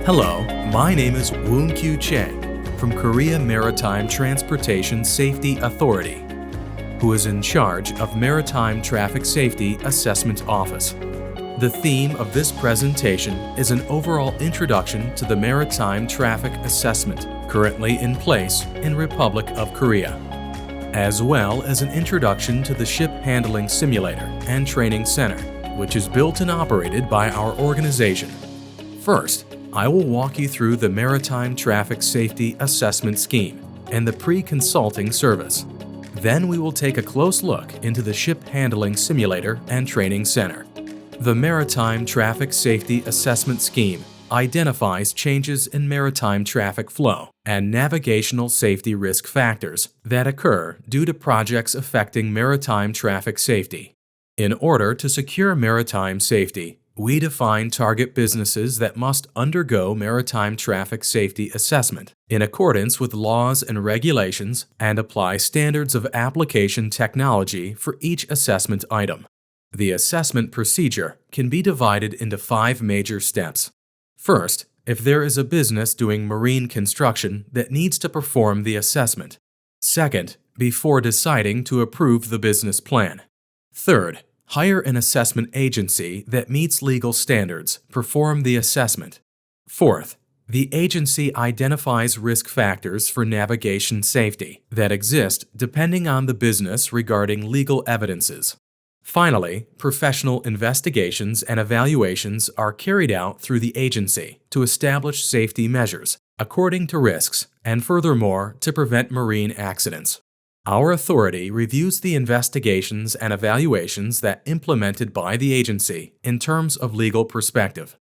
Hello, my name is Woon Choi from Korea Maritime Transportation Safety Authority, who is in charge of Maritime Traffic Safety Assessment Office. The theme of this presentation is an overall introduction to the Maritime Traffic Assessment currently in place in Republic of Korea, as well as an introduction to the Ship Handling Simulator and Training Center, which is built and operated by our organization. First, I will walk you through the Maritime Traffic Safety Assessment Scheme and the pre-consulting service. Then we will take a close look into the Ship Handling Simulator and Training Center. The Maritime Traffic Safety Assessment Scheme identifies changes in maritime traffic flow and navigational safety risk factors that occur due to projects affecting maritime traffic safety. In order to secure maritime safety, we define target businesses that must undergo maritime traffic safety assessment in accordance with laws and regulations and apply standards of application technology for each assessment item. The assessment procedure can be divided into 5 major steps. First, if there is a business doing marine construction that needs to perform the assessment. Second, before deciding to approve the business plan. Third, hire an assessment agency that meets legal standards, perform the assessment. Fourth, the agency identifies risk factors for navigation safety that exist depending on the business regarding legal evidences. Finally, professional investigations and evaluations are carried out through the agency to establish safety measures according to risks and furthermore to prevent marine accidents. Our authority reviews the investigations and evaluations that implemented by the agency in terms of legal perspective.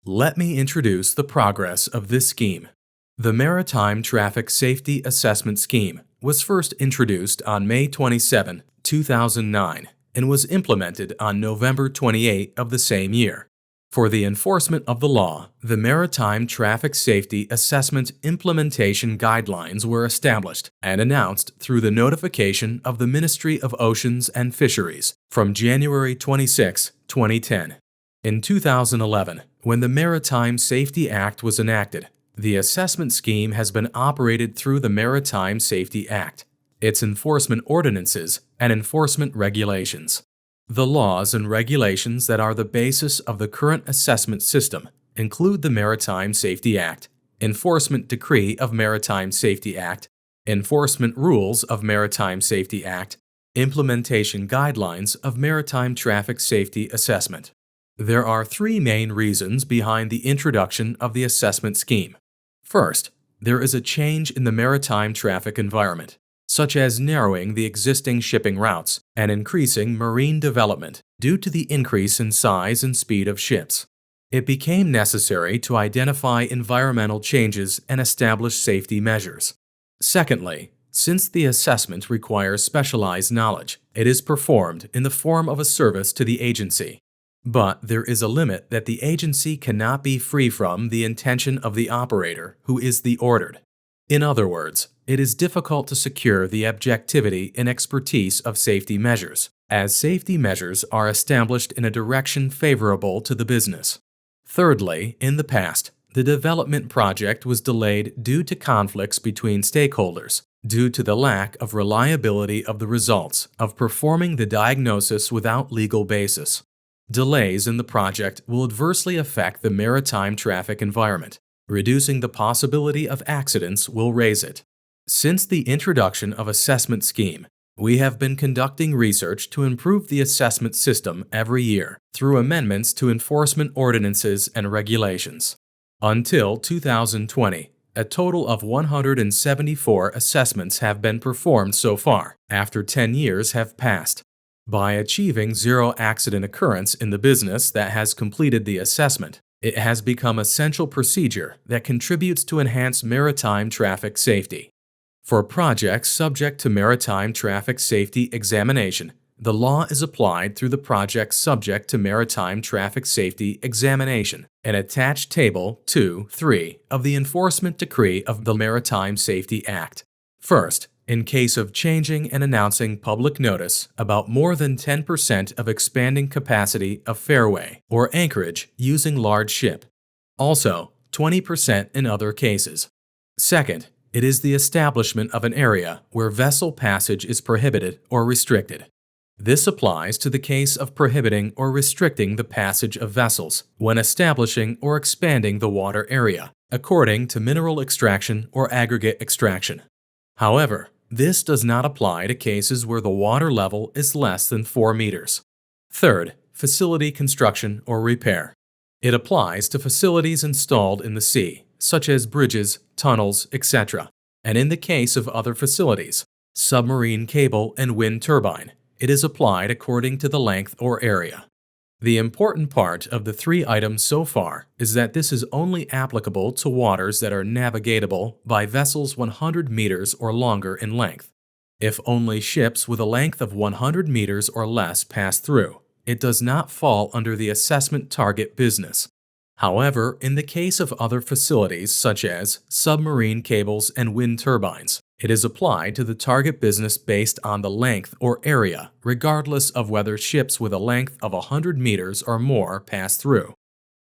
Let me introduce the progress of this scheme. The Maritime Traffic Safety Assessment Scheme was first introduced on May 27, 2009 and was implemented on November 28 of the same year. For the enforcement of the law, the Maritime Traffic Safety Assessment Implementation Guidelines were established and announced through the notification of the Ministry of Oceans and Fisheries from January 26, 2010. In 2011, when the Maritime Safety Act was enacted, the assessment scheme has been operated through the Maritime Safety Act, its enforcement ordinances, and enforcement regulations. The laws and regulations that are the basis of the current assessment system include the Maritime Safety Act, Enforcement Decree of Maritime Safety Act, Enforcement Rules of Maritime Safety Act, Implementation Guidelines of Maritime Traffic Safety Assessment. There are 3 main reasons behind the introduction of the assessment scheme. First, there is a change in the maritime traffic environment, such as narrowing the existing shipping routes and increasing marine development due to the increase in size and speed of ships. It became necessary to identify environmental changes and establish safety measures. Secondly, since the assessment requires specialized knowledge, it is performed in the form of a service to the agency. But there is a limit that the agency cannot be free from the intention of the operator who is the ordered. In other words, it is difficult to secure the objectivity and expertise of safety measures, as safety measures are established in a direction favorable to the business. Thirdly, in the past, the development project was delayed due to conflicts between stakeholders, due to the lack of reliability of the results of performing the diagnosis without legal basis. Delays in the project will adversely affect the maritime traffic environment. Reducing the possibility of accidents will raise it. Since the introduction of assessment scheme, we have been conducting research to improve the assessment system every year through amendments to enforcement ordinances and regulations. Until 2020, a total of 174 assessments have been performed so far, after 10 years have passed. By achieving zero accident occurrence in the business that has completed the assessment, it has become a central procedure that contributes to enhance maritime traffic safety. For projects subject to maritime traffic safety examination, the law is applied through the projects subject to maritime traffic safety examination, an attached Table 2-3 of the Enforcement Decree of the Maritime Safety Act. First, in case of changing and announcing public notice about more than 10% of expanding capacity of fairway or anchorage using large ship. Also, 20% in other cases. Second, it is the establishment of an area where vessel passage is prohibited or restricted. This applies to the case of prohibiting or restricting the passage of vessels when establishing or expanding the water area, according to mineral extraction or aggregate extraction. However, this does not apply to cases where the water level is less than 4 meters. Third, facility construction or repair. It applies to facilities installed in the sea, such as bridges, tunnels, etc., and in the case of other facilities, submarine cable and wind turbine, it is applied according to the length or area. The important part of the 3 items so far is that this is only applicable to waters that are navigatable by vessels 100 meters or longer in length. If only ships with a length of 100 meters or less pass through, it does not fall under the assessment target business. However, in the case of other facilities such as submarine cables and wind turbines, it is applied to the target business based on the length or area, regardless of whether ships with a length of 100 meters or more pass through.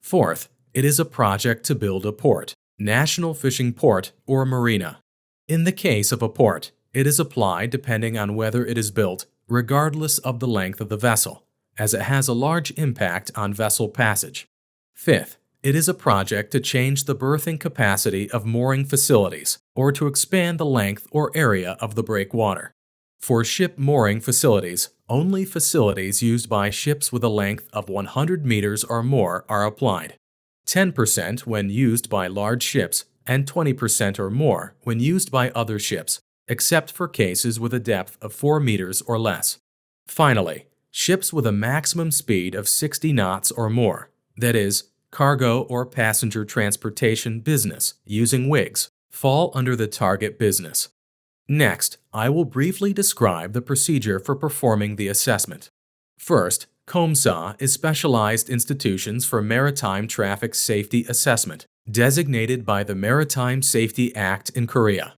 Fourth, it is a project to build a port, national fishing port, or marina. In the case of a port, it is applied depending on whether it is built, regardless of the length of the vessel, as it has a large impact on vessel passage. Fifth, it is a project to change the berthing capacity of mooring facilities or to expand the length or area of the breakwater. For ship mooring facilities, only facilities used by ships with a length of 100 meters or more are applied. 10% when used by large ships and 20% or more when used by other ships, except for cases with a depth of 4 meters or less. Finally, ships with a maximum speed of 60 knots or more, that is, cargo or passenger transportation business using WIGs, fall under the target business. Next, I will briefly describe the procedure for performing the assessment. First, KOMSA is specialized institutions for maritime traffic safety assessment, designated by the Maritime Safety Act in Korea.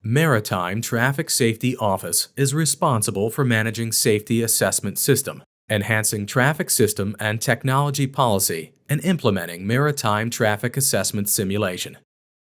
Maritime Traffic Safety Office is responsible for managing safety assessment system, enhancing traffic system and technology policy, and implementing maritime traffic assessment simulation.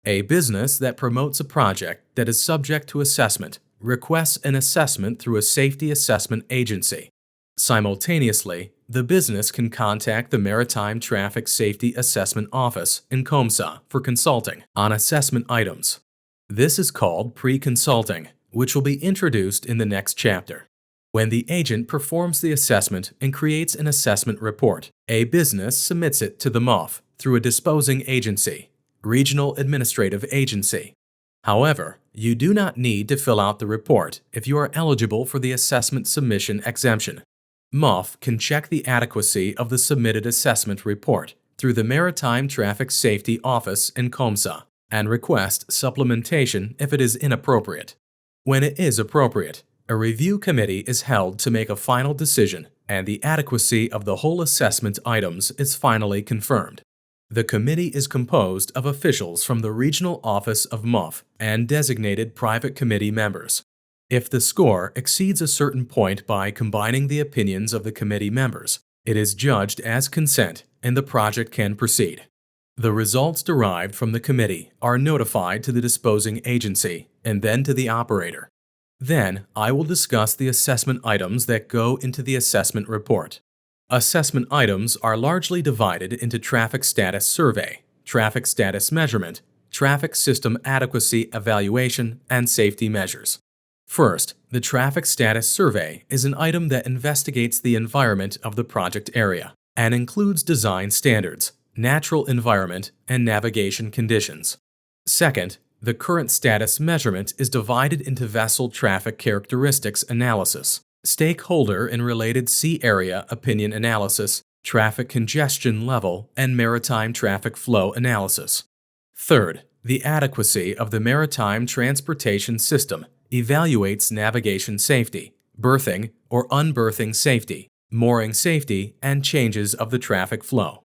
A business that promotes a project that is subject to assessment requests an assessment through a safety assessment agency. Simultaneously, the business can contact the Maritime Traffic Safety Assessment Office in KOMSA for consulting on assessment items. This is called pre-consulting, which will be introduced in the next chapter. When the agent performs the assessment and creates an assessment report, a business submits it to the MOF through a disposing agency, Regional Administrative Agency. However, you do not need to fill out the report if you are eligible for the assessment submission exemption. MOF can check the adequacy of the submitted assessment report through the Maritime Traffic Safety Office in KOMSA and request supplementation if it is inappropriate. When it is appropriate, a review committee is held to make a final decision, and the adequacy of the whole assessment items is finally confirmed. The committee is composed of officials from the regional office of MOF and designated private committee members. If the score exceeds a certain point by combining the opinions of the committee members, it is judged as consent and the project can proceed. The results derived from the committee are notified to the disposing agency and then to the operator. Then, I will discuss the assessment items that go into the assessment report. Assessment items are largely divided into traffic status survey, traffic status measurement, traffic system adequacy evaluation, and safety measures. First, the traffic status survey is an item that investigates the environment of the project area and includes design standards, natural environment, and navigation conditions. Second, the current status measurement is divided into vessel traffic characteristics analysis, stakeholder and related sea area opinion analysis, traffic congestion level, and maritime traffic flow analysis. Third, the adequacy of the maritime transportation system evaluates navigation safety, berthing or unberthing safety, mooring safety, and changes of the traffic flow.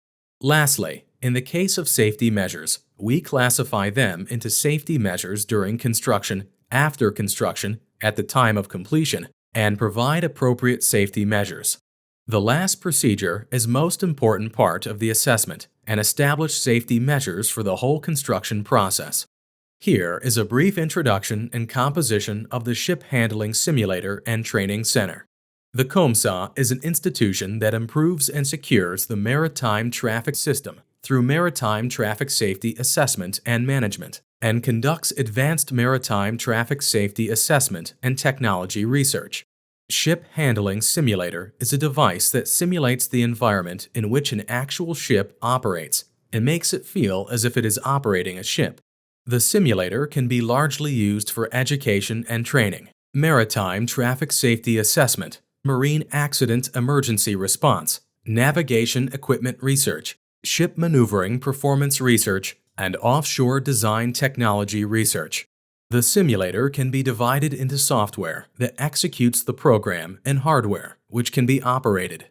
Lastly, in the case of safety measures, we classify them into safety measures during construction, after construction, at the time of completion, and provide appropriate safety measures. The last procedure is most important part of the assessment and establish safety measures for the whole construction process. Here is a brief introduction and composition of the Ship Handling Simulator and Training Center. The KOMSA is an institution that improves and secures the maritime traffic system through maritime traffic safety assessment and management, and conducts advanced maritime traffic safety assessment and technology research. Ship Handling Simulator is a device that simulates the environment in which an actual ship operates and makes it feel as if it is operating a ship. The simulator can be largely used for education and training, maritime traffic safety assessment, marine accident emergency response, navigation equipment research, ship maneuvering performance research, and offshore design technology research. The simulator can be divided into software that executes the program and hardware, which can be operated.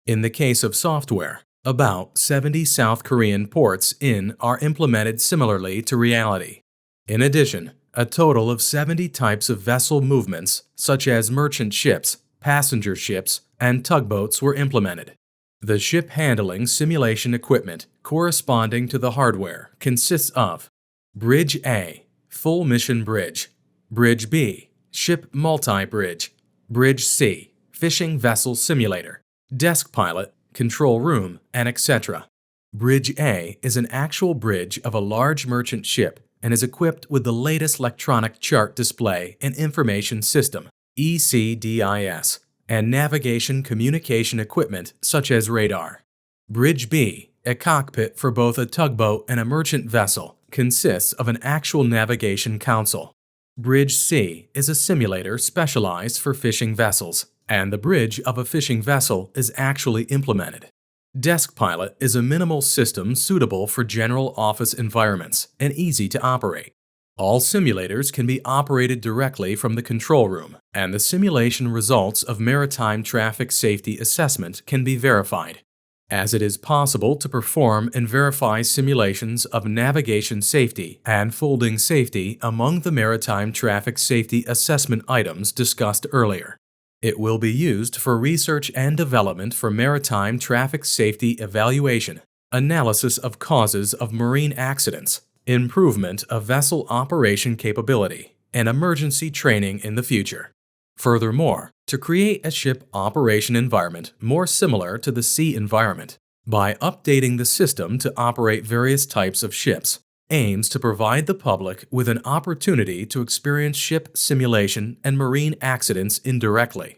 In the case of software, about 70 South Korean ports are implemented similarly to reality. In addition, a total of 70 types of vessel movements, such as merchant ships, passenger ships, and tugboats were implemented. The ship handling simulation equipment corresponding to the hardware consists of Bridge A, full mission bridge, Bridge B, ship multi-bridge, Bridge C, fishing vessel simulator, desk pilot, control room, and etc. Bridge A is an actual bridge of a large merchant ship and is equipped with the latest electronic chart display and information system, ECDIS, and navigation communication equipment such as radar. Bridge B, a cockpit for both a tugboat and a merchant vessel, consists of an actual navigation console. Bridge C is a simulator specialized for fishing vessels, and the bridge of a fishing vessel is actually implemented. Desk Pilot is a minimal system suitable for general office environments and easy to operate. All simulators can be operated directly from the control room, and the simulation results of maritime traffic safety assessment can be verified, as it is possible to perform and verify simulations of navigation safety and folding safety among the maritime traffic safety assessment items discussed earlier. It will be used for research and development for maritime traffic safety evaluation, analysis of causes of marine accidents, improvement of vessel operation capability, and emergency training in the future. Furthermore, to create a ship operation environment more similar to the sea environment, by updating the system to operate various types of ships, aims to provide the public with an opportunity to experience ship simulation and marine accidents indirectly.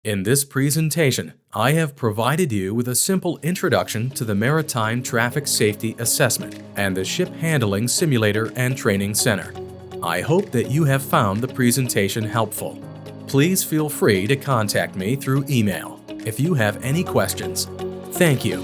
In this presentation, I have provided you with a simple introduction to the Maritime Traffic Safety Assessment and the Ship Handling Simulator and Training Center. I hope that you have found the presentation helpful. Please feel free to contact me through email if you have any questions. Thank you.